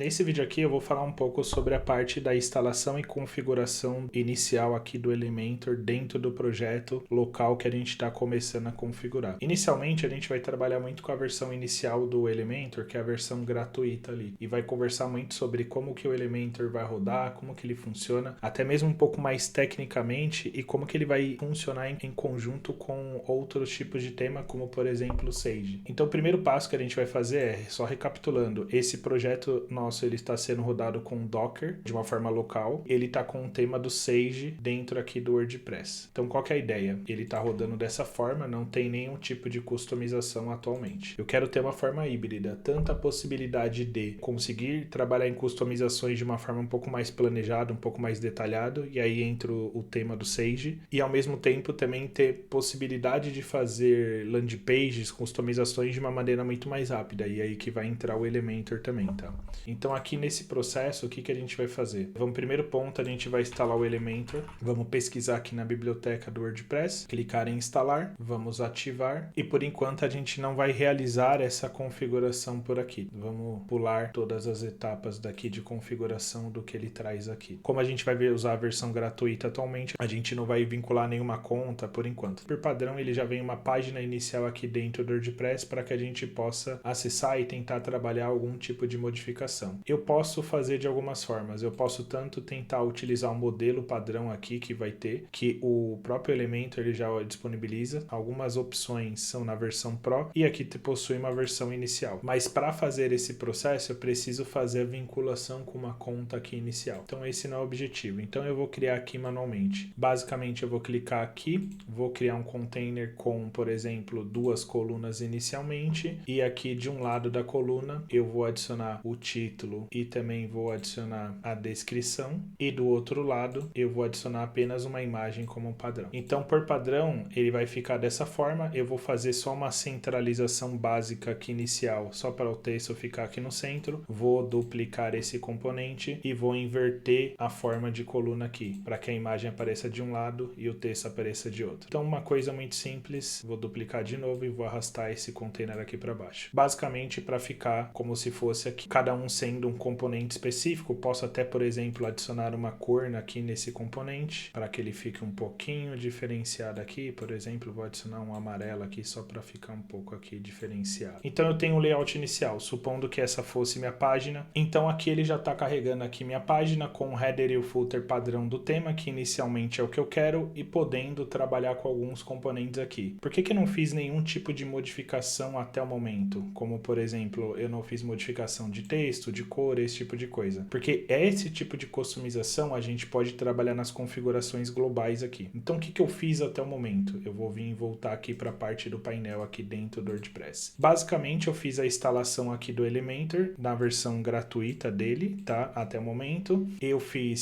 Nesse vídeo aqui eu vou falar um pouco sobre a parte da instalação e configuração inicial aqui do Elementor dentro do projeto local que a gente está começando a configurar. Inicialmente a gente vai trabalhar muito com a versão inicial do Elementor, que é a versão gratuita ali, e vai conversar muito sobre como que o Elementor vai rodar, como que ele funciona, até mesmo um pouco mais tecnicamente e como que ele vai funcionar em conjunto com outros tipos de tema, como por exemplo o Sage. Então o primeiro passo que a gente vai fazer é, só recapitulando, esse projeto nosso ele está sendo rodado com Docker de uma forma local, ele está com o tema do Sage dentro aqui do WordPress. Então qual que é a ideia? Ele está rodando dessa forma, não tem nenhum tipo de customização atualmente. Eu quero ter uma forma híbrida, tanto a possibilidade de conseguir trabalhar em customizações de uma forma um pouco mais planejada, um pouco mais detalhado, e aí entra o tema do Sage, e ao mesmo tempo também ter possibilidade de fazer landing pages, customizações de uma maneira muito mais rápida, e aí que vai entrar o Elementor também, tá? Então aqui nesse processo, o que a gente vai fazer? Vamos, primeiro ponto, a gente vai instalar o Elementor, vamos pesquisar aqui na biblioteca do WordPress, clicar em instalar, vamos ativar, e por enquanto a gente não vai realizar essa configuração por aqui. Vamos pular todas as etapas daqui de configuração do que ele traz aqui. Como a gente vai usar a versão gratuita atualmente, a gente não vai vincular nenhuma conta por enquanto. Por padrão, ele já vem uma página inicial aqui dentro do WordPress para que a gente possa acessar e tentar trabalhar algum tipo de modificação. Eu posso fazer de algumas formas. Eu posso tanto tentar utilizar um modelo padrão aqui que vai ter, que o próprio Elementor ele já disponibiliza. Algumas opções são na versão Pro e aqui possui uma versão inicial. Mas para fazer esse processo, eu preciso fazer a vinculação com uma conta aqui inicial. Então esse não é o objetivo. Então eu vou criar aqui manualmente. Basicamente eu vou clicar aqui, vou criar um container com, por exemplo, 2 colunas inicialmente, e aqui de um lado da coluna eu vou adicionar o título e também vou adicionar a descrição, e do outro lado eu vou adicionar apenas uma imagem como padrão. Então por padrão ele vai ficar dessa forma. Eu vou fazer só uma centralização básica aqui inicial, só para o texto ficar aqui no centro. Vou duplicar esse componente e vou inverter a forma de coluna aqui, para que a imagem apareça de um lado e o texto apareça de outro. Então uma coisa muito simples, vou duplicar de novo e vou arrastar esse container aqui para baixo. Basicamente para ficar como se fosse aqui, cada um sendo um componente específico. Posso até, por exemplo, adicionar uma cor aqui nesse componente, para que ele fique um pouquinho diferenciado aqui. Por exemplo, vou adicionar um amarelo aqui só para ficar um pouco aqui diferenciado. Então eu tenho um layout inicial, supondo que essa fosse minha página. Então aqui ele já está carregando aqui minha página com o header e o footer padrão do tema, que inicialmente é o que eu quero, e podendo trabalhar com alguns componentes aqui. Por que eu não fiz nenhum tipo de modificação até o momento? Como, por exemplo, eu não fiz modificação de texto, de cor, esse tipo de coisa. Porque esse tipo de customização a gente pode trabalhar nas configurações globais aqui. Então o que eu fiz até o momento? Eu vou vir e voltar aqui para a parte do painel aqui dentro do WordPress. Basicamente eu fiz a instalação aqui do Elementor na versão gratuita dele, tá? Até o momento.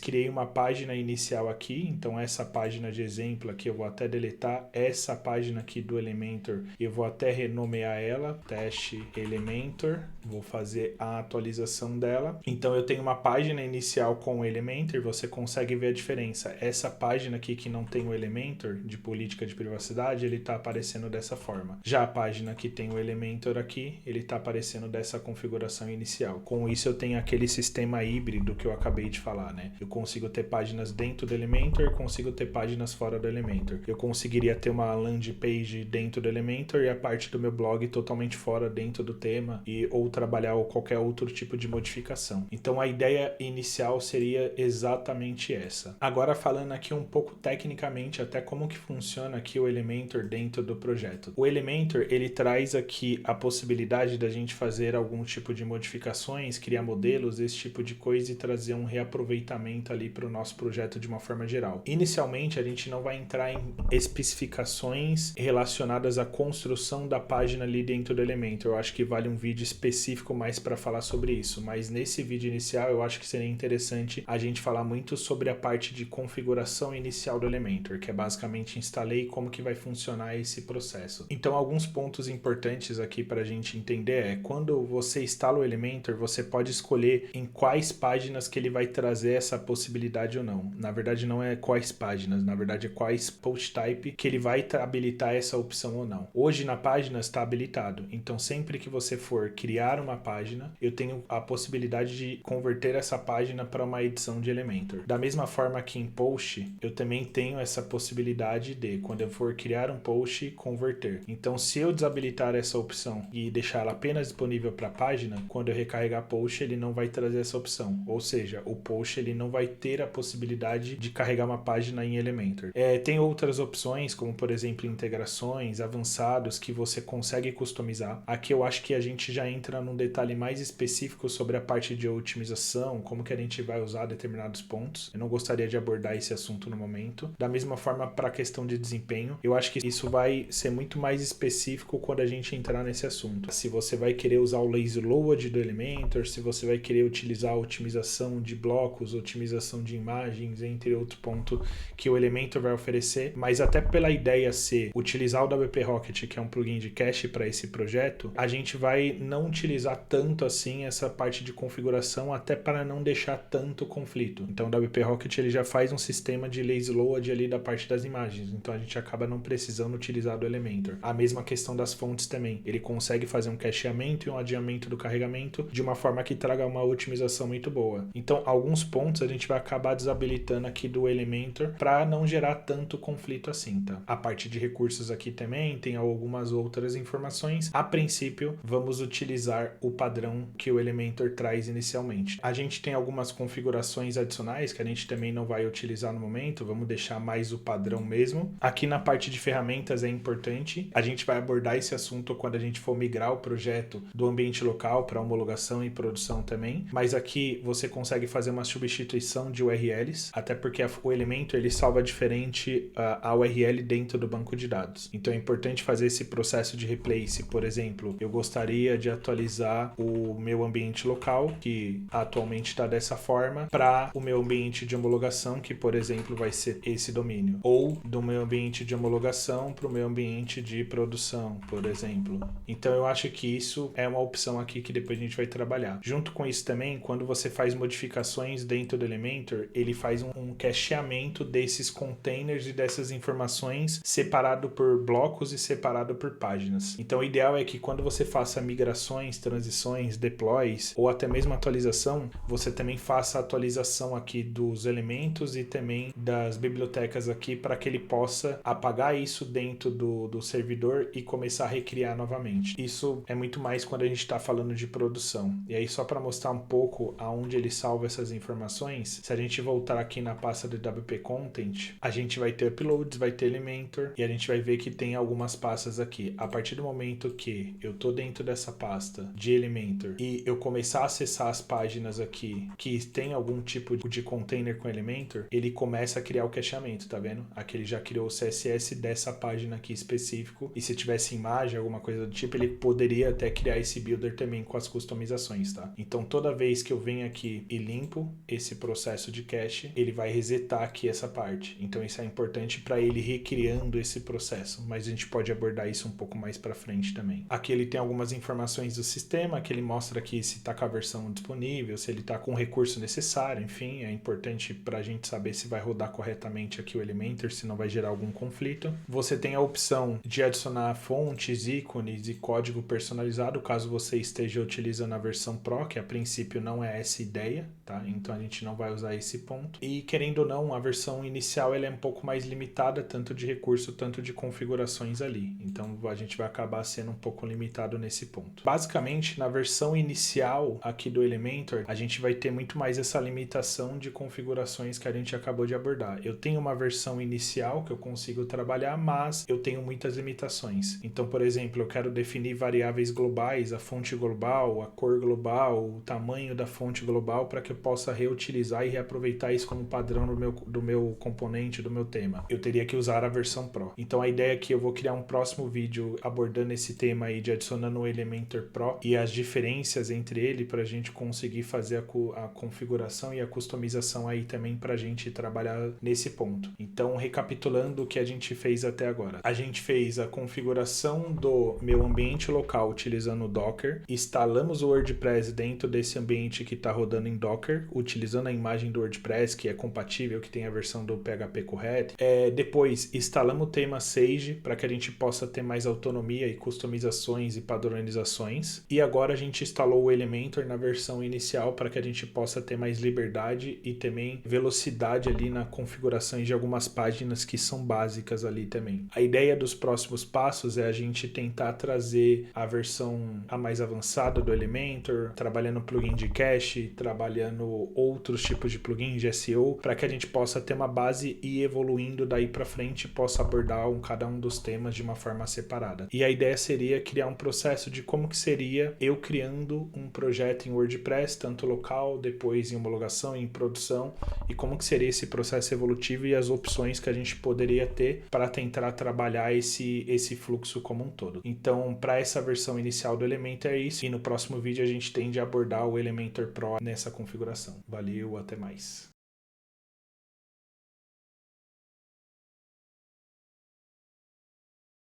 Criei uma página inicial aqui, então essa página de exemplo aqui eu vou até deletar. Essa página aqui do Elementor eu vou até renomear ela, teste Elementor, vou fazer a atualização dela. Então eu tenho uma página inicial com o Elementor, você consegue ver a diferença. Essa página aqui que não tem o Elementor de política de privacidade, ele está aparecendo dessa forma. Já a página que tem o Elementor aqui, ele está aparecendo dessa configuração inicial. Com isso eu tenho aquele sistema híbrido que eu acabei de falar, né? Eu consigo ter páginas dentro do Elementor, consigo ter páginas fora do Elementor. Eu conseguiria ter uma landing page dentro do Elementor e a parte do meu blog totalmente fora dentro do tema, ou trabalhar qualquer outro tipo de modificação. Então a ideia inicial seria exatamente essa. Agora falando aqui um pouco tecnicamente até como que funciona aqui o Elementor dentro do projeto. O Elementor ele traz aqui a possibilidade da gente fazer algum tipo de modificações, criar modelos, esse tipo de coisa, e trazer um reaproveitamento ali para o nosso projeto de uma forma geral. Inicialmente a gente não vai entrar em especificações relacionadas à construção da página ali dentro do Elementor. Eu acho que vale um vídeo específico mais para falar sobre isso, mas nesse vídeo inicial eu acho que seria interessante a gente falar muito sobre a parte de configuração inicial do Elementor, que é basicamente instalei como que vai funcionar esse processo. Então alguns pontos importantes aqui para a gente entender é, quando você instala o Elementor, você pode escolher em quais páginas que ele vai trazer essa possibilidade ou não. Na verdade não é quais páginas, na verdade é quais post type que ele vai habilitar essa opção ou não. Hoje na página está habilitado, então sempre que você for criar uma página, eu tenho a possibilidade de converter essa página para uma edição de Elementor. Da mesma forma que em post, eu também tenho essa possibilidade de, quando eu for criar um post, converter. Então, se eu desabilitar essa opção e deixar ela apenas disponível para a página, quando eu recarregar post, ele não vai trazer essa opção. Ou seja, o post ele não vai ter a possibilidade de carregar uma página em Elementor. Tem outras opções, como por exemplo integrações, avançados, que você consegue customizar. Aqui eu acho que a gente já entra num detalhe mais específico sobre a parte de otimização, como que a gente vai usar determinados pontos. Eu não gostaria de abordar esse assunto no momento. Da mesma forma, para a questão de desempenho, eu acho que isso vai ser muito mais específico quando a gente entrar nesse assunto. Se você vai querer usar o lazy load do Elementor, se você vai querer utilizar a otimização de blocos, otimização de imagens, entre outros pontos que o Elementor vai oferecer, mas até pela ideia ser utilizar o WP Rocket, que é um plugin de cache para esse projeto, a gente vai não utilizar tanto assim essa parte de configuração, até para não deixar tanto conflito. Então o WP Rocket ele já faz um sistema de lazy load ali da parte das imagens, então a gente acaba não precisando utilizar do Elementor. A mesma questão das fontes também, ele consegue fazer um cacheamento e um adiamento do carregamento de uma forma que traga uma otimização muito boa. Então alguns pontos a gente vai acabar desabilitando aqui do Elementor para não gerar tanto conflito assim, tá? A parte de recursos aqui também tem algumas outras informações. A princípio, vamos utilizar o padrão que o Elementor traz inicialmente. A gente tem algumas configurações adicionais que a gente também não vai utilizar no momento, vamos deixar mais o padrão mesmo. Aqui na parte de ferramentas é importante, a gente vai abordar esse assunto quando a gente for migrar o projeto do ambiente local para homologação e produção também, mas aqui você consegue fazer uma substituição de URLs, até porque o Elementor ele salva diferente a URL dentro do banco de dados. Então é importante fazer esse processo de replace. Por exemplo, eu gostaria de atualizar o meu ambiente local, que atualmente está dessa forma, para o meu ambiente de homologação, que por exemplo vai ser esse domínio, ou do meu ambiente de homologação para o meu ambiente de produção, por exemplo. Então eu acho que isso é uma opção aqui que depois a gente vai trabalhar. Junto com isso também, quando você faz modificações dentro do Elementor, ele faz um cacheamento desses containers e dessas informações separado por blocos e separado por páginas. Então o ideal é que quando você faça migrações, transições, deploys ou até mesmo atualização, você também faça a atualização aqui dos elementos e também das bibliotecas aqui para que ele possa apagar isso dentro do servidor e começar a recriar novamente. Isso é muito mais quando a gente está falando de produção. E aí só para mostrar um pouco aonde ele salva essas informações, se a gente voltar aqui na pasta do WP Content, a gente vai ter uploads, vai ter Elementor e a gente vai ver que tem algumas pastas aqui. A partir do momento que eu tô dentro dessa pasta de Elementor e eu começar a acessar as páginas aqui que tem algum tipo de container com Elementor, ele começa a criar o cacheamento, tá vendo? Aqui ele já criou o CSS dessa página aqui específico e se tivesse imagem, alguma coisa do tipo, ele poderia até criar esse builder também com as customizações, tá? Então toda vez que eu venho aqui e limpo esse processo de cache, ele vai resetar aqui essa parte. Então isso é importante para ele recriando esse processo, mas a gente pode abordar isso um pouco mais para frente também. Aqui ele tem algumas informações do sistema, que ele mostra aqui se está com a versão disponível, se ele está com o recurso necessário, enfim, é importante para a gente saber se vai rodar corretamente aqui o Elementor, se não vai gerar algum conflito. Você tem a opção de adicionar fontes, ícones e código personalizado, caso você esteja utilizando a versão Pro, que a princípio não é essa ideia, tá? Então a gente não vai usar esse ponto. E querendo ou não, a versão inicial ela é um pouco mais limitada, tanto de recurso, tanto de configurações ali. Então a gente vai acabar sendo um pouco limitado nesse ponto. Basicamente, na versão inicial aqui do Elementor, a gente vai ter muito mais essa limitação de configurações que a gente acabou de abordar. Eu tenho uma versão inicial que eu consigo trabalhar, mas eu tenho muitas limitações. Então, por exemplo, eu quero definir variáveis globais, a fonte global, a cor global, o tamanho da fonte global, para que eu possa reutilizar e reaproveitar isso como padrão do meu componente, do meu tema. Eu teria que usar a versão Pro. Então a ideia é que eu vou criar um próximo vídeo abordando esse tema aí de adicionando o Elementor Pro e as diferenças entre ele para a gente conseguir fazer a configuração e a customização aí também para a gente trabalhar nesse ponto. Então, recapitulando o que a gente fez até agora. A gente fez a configuração do meu ambiente local utilizando o Docker, instalamos o WordPress dentro desse ambiente que está rodando em Docker, utilizando a imagem do WordPress que é compatível, que tem a versão do PHP correta. Depois, instalamos o tema Sage para que a gente possa ter mais autonomia e customizações e padronizações. E agora a gente instalou o Elementor na versão inicial para que a gente possa ter mais liberdade e também velocidade ali na configuração de algumas páginas que são básicas ali também. A ideia dos próximos passos é a gente tentar trazer a versão mais avançada do Elementor, trabalhando plugin de cache, trabalhando outros tipos de plugin de SEO, para que a gente possa ter uma base e ir evoluindo daí para frente, possa abordar cada um dos temas de uma forma separada. E a ideia seria criar um processo de como que seria eu criando um projeto em WordPress, tanto local, depois em homologação, em produção, e como que seria esse processo evolutivo e as opções que a gente poderia ter para tentar trabalhar esse fluxo como um todo. Então, para essa versão inicial do Elementor é isso, e no próximo vídeo a gente tende a abordar o Elementor Pro nessa configuração. Valeu, até mais.